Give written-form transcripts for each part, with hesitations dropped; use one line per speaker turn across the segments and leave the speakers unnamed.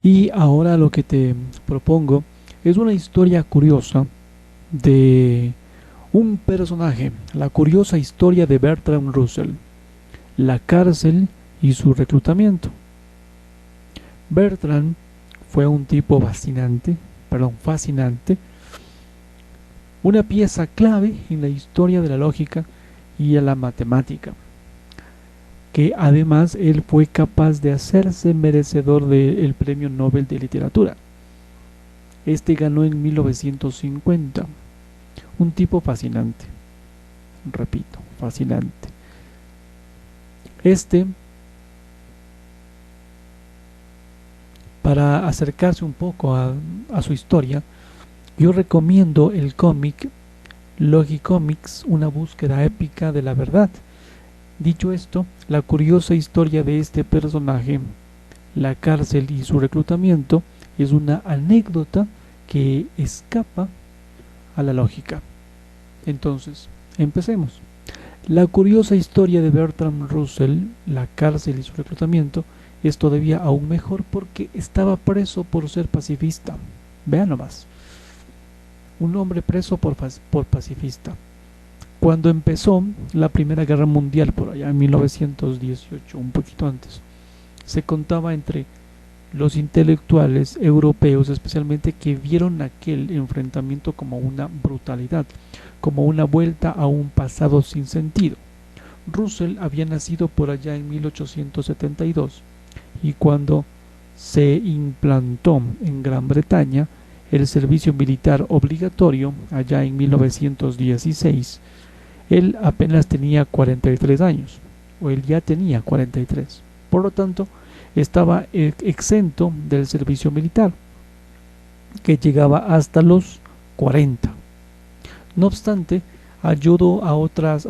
Y ahora lo que te propongo es una historia curiosa de un personaje, la curiosa historia de Bertrand Russell, la cárcel y su reclutamiento. Bertrand fue un tipo fascinante, una pieza clave en la historia de la lógica y de la matemática, que además él fue capaz de hacerse merecedor del Premio Nobel de Literatura. Este ganó en 1950. Un tipo fascinante, repito, fascinante. Para acercarse un poco a su historia, yo recomiendo el cómic Logicomics, una búsqueda épica de la verdad. Dicho esto, la curiosa historia de este personaje, la cárcel y su reclutamiento, es una anécdota que escapa a la lógica. Entonces, empecemos. La curiosa historia de Bertrand Russell, la cárcel y su reclutamiento, es todavía aún mejor porque estaba preso por ser pacifista. Vean nomás, un hombre preso por pacifista. Cuando empezó la Primera Guerra Mundial, por allá en 1918, un poquito antes, se contaba entre los intelectuales europeos especialmente que vieron aquel enfrentamiento como una brutalidad, como una vuelta a un pasado sin sentido. Russell había nacido por allá en 1872 y cuando se implantó en Gran Bretaña el servicio militar obligatorio allá en 1916, él apenas tenía 43 años, o él ya tenía 43. Por lo tanto, estaba exento del servicio militar, que llegaba hasta los 40. No obstante, ayudó a otros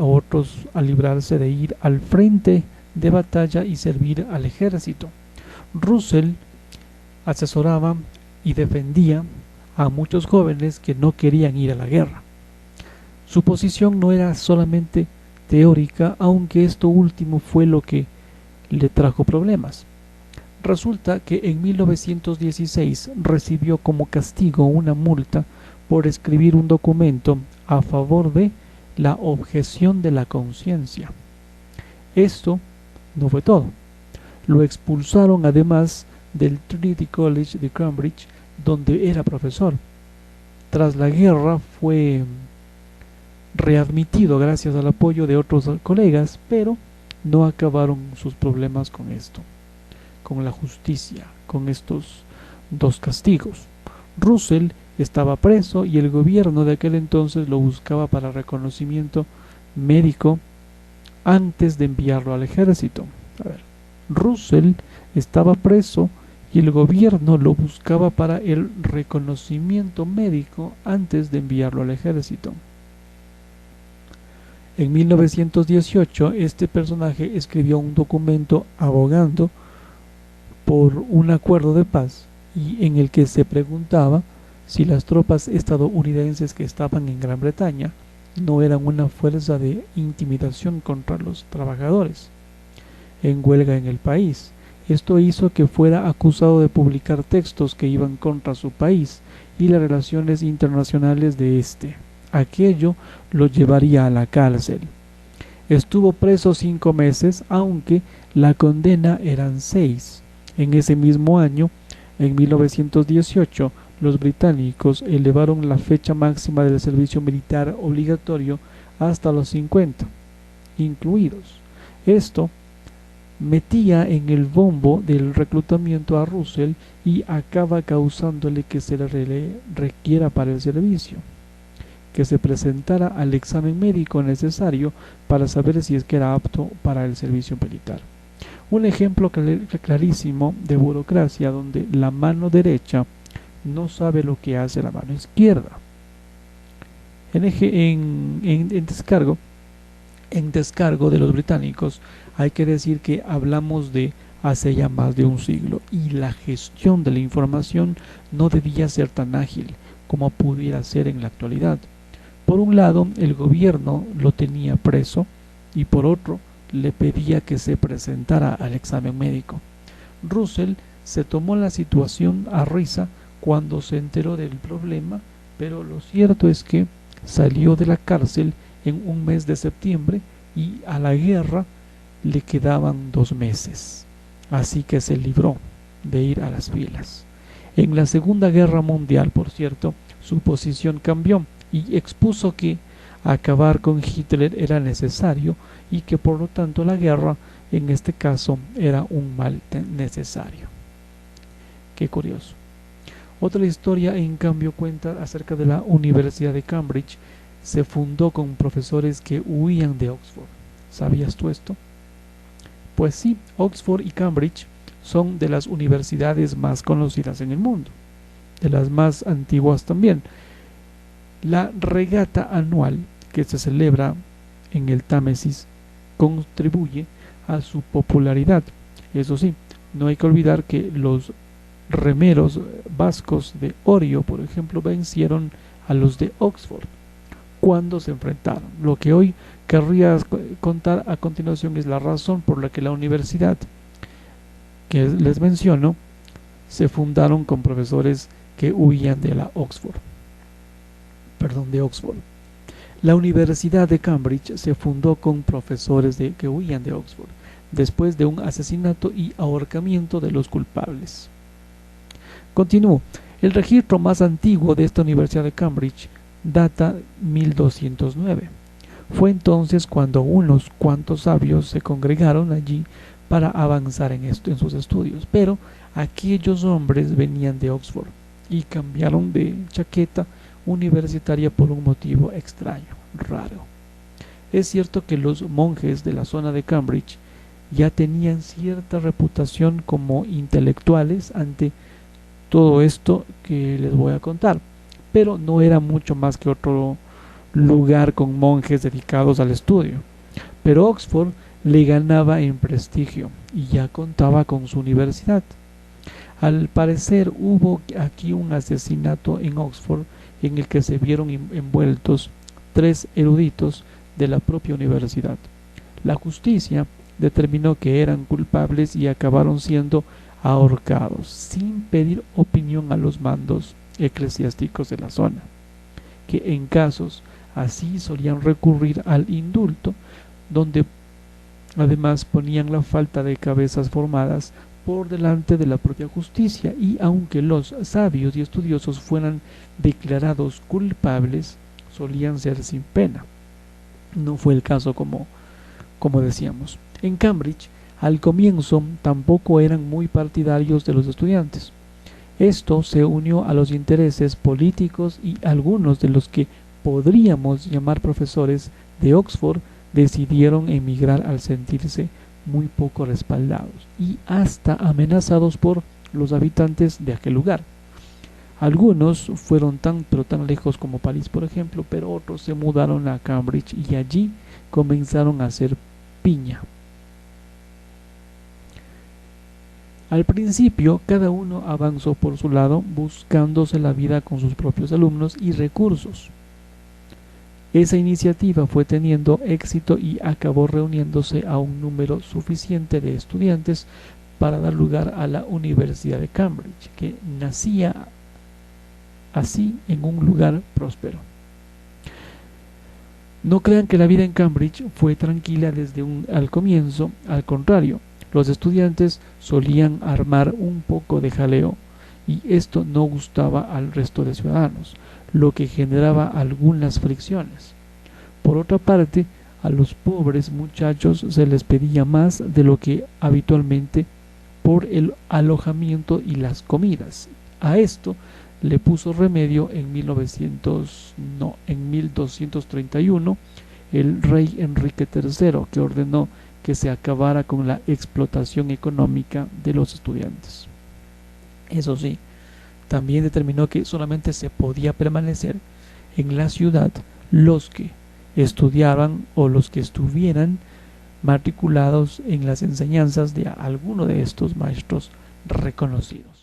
a librarse de ir al frente de batalla y servir al ejército. Russell asesoraba y defendía a muchos jóvenes que no querían ir a la guerra. Su posición no era solamente teórica, aunque esto último fue lo que le trajo problemas. Resulta que en 1916 recibió como castigo una multa por escribir un documento a favor de la objeción de la conciencia. Esto no fue todo. Lo expulsaron además del Trinity College de Cambridge, donde era profesor. Tras la guerra fue readmitido gracias al apoyo de otros colegas, pero no acabaron sus problemas con esto, con la justicia, con estos dos castigos. Russell estaba preso y el gobierno de aquel entonces lo buscaba para reconocimiento médico antes de enviarlo al ejército. A ver, Russell estaba preso y el gobierno lo buscaba para el reconocimiento médico antes de enviarlo al ejército. En 1918, este personaje escribió un documento abogando por un acuerdo de paz y en el que se preguntaba si las tropas estadounidenses que estaban en Gran Bretaña no eran una fuerza de intimidación contra los trabajadores en huelga en el país. Esto hizo que fuera acusado de publicar textos que iban contra su país y las relaciones internacionales de este. Aquello lo llevaría a la cárcel. Estuvo preso 5 meses, aunque la condena eran 6. En ese mismo año, en 1918, los británicos elevaron la fecha máxima del servicio militar obligatorio hasta los 50, incluidos. Esto metía en el bombo del reclutamiento a Russell y acaba causándole que se le requiera para el servicio, que se presentara al examen médico necesario para saber si es que era apto para el servicio militar. Un ejemplo clarísimo de burocracia donde la mano derecha no sabe lo que hace la mano izquierda. En descargo de los británicos, hay que decir que hablamos de hace ya más de un siglo y la gestión de la información no debía ser tan ágil como pudiera ser en la actualidad. Por un lado, el gobierno lo tenía preso y por otro, le pedía que se presentara al examen médico. Russell se tomó la situación a risa cuando se enteró del problema, pero lo cierto es que salió de la cárcel en un mes de septiembre y a la guerra le quedaban 2 meses, así que se libró de ir a las filas. En la Segunda Guerra Mundial, por cierto, su posición cambió y expuso que acabar con Hitler era necesario y que por lo tanto la guerra en este caso era un mal necesario. Qué curioso. Otra historia en cambio cuenta acerca de la Universidad de Cambridge. Se fundó con profesores que huían de Oxford. ¿Sabías tú esto? Pues sí, Oxford y Cambridge son de las universidades más conocidas en el mundo, de las más antiguas también. La regata anual que se celebra en el Támesis contribuye a su popularidad. Eso sí, no hay que olvidar que los remeros vascos de Orio, por ejemplo, vencieron a los de Oxford cuando se enfrentaron. Lo que hoy querría contar a continuación es la razón por la que la universidad que les menciono se fundaron con profesores que huían de Oxford. La Universidad de Cambridge se fundó con profesores que huían de Oxford después de un asesinato y ahorcamiento de los culpables. Continúo. El registro más antiguo de esta Universidad de Cambridge data 1209. Fue entonces cuando unos cuantos sabios se congregaron allí para avanzar en sus estudios, pero aquellos hombres venían de Oxford y cambiaron de chaqueta universitaria por un motivo extraño, raro. Es cierto que los monjes de la zona de Cambridge ya tenían cierta reputación como intelectuales ante todo esto que les voy a contar, pero no era mucho más que otro lugar con monjes dedicados al estudio. Pero Oxford le ganaba en prestigio y ya contaba con su universidad. Al parecer hubo aquí un asesinato en Oxford en el que se vieron envueltos 3 eruditos de la propia universidad. La justicia determinó que eran culpables y acabaron siendo ahorcados sin pedir opinión a los mandos eclesiásticos de la zona, que en casos así solían recurrir al indulto, donde además ponían la falta de cabezas formadas por delante de la propia justicia, y aunque los sabios y estudiosos fueran declarados culpables, solían ser sin pena. No fue el caso como decíamos. En Cambridge, al comienzo, tampoco eran muy partidarios de los estudiantes. Esto se unió a los intereses políticos y algunos de los que podríamos llamar profesores de Oxford decidieron emigrar al sentirse muy poco respaldados y hasta amenazados por los habitantes de aquel lugar. Algunos fueron tan lejos como París, por ejemplo, pero otros se mudaron a Cambridge y allí comenzaron a hacer piña. Al principio, cada uno avanzó por su lado, buscándose la vida con sus propios alumnos y recursos. Esa iniciativa fue teniendo éxito y acabó reuniéndose a un número suficiente de estudiantes para dar lugar a la Universidad de Cambridge, que nacía así en un lugar próspero. No crean que la vida en Cambridge fue tranquila al comienzo, al contrario. Los estudiantes solían armar un poco de jaleo y esto no gustaba al resto de ciudadanos, lo que generaba algunas fricciones. Por otra parte, a los pobres muchachos se les pedía más de lo que habitualmente por el alojamiento y las comidas. A esto le puso remedio en 1231 el rey Enrique III, que ordenó que se acabara con la explotación económica de los estudiantes. Eso sí, también determinó que solamente se podía permanecer en la ciudad los que estudiaban o los que estuvieran matriculados en las enseñanzas de alguno de estos maestros reconocidos.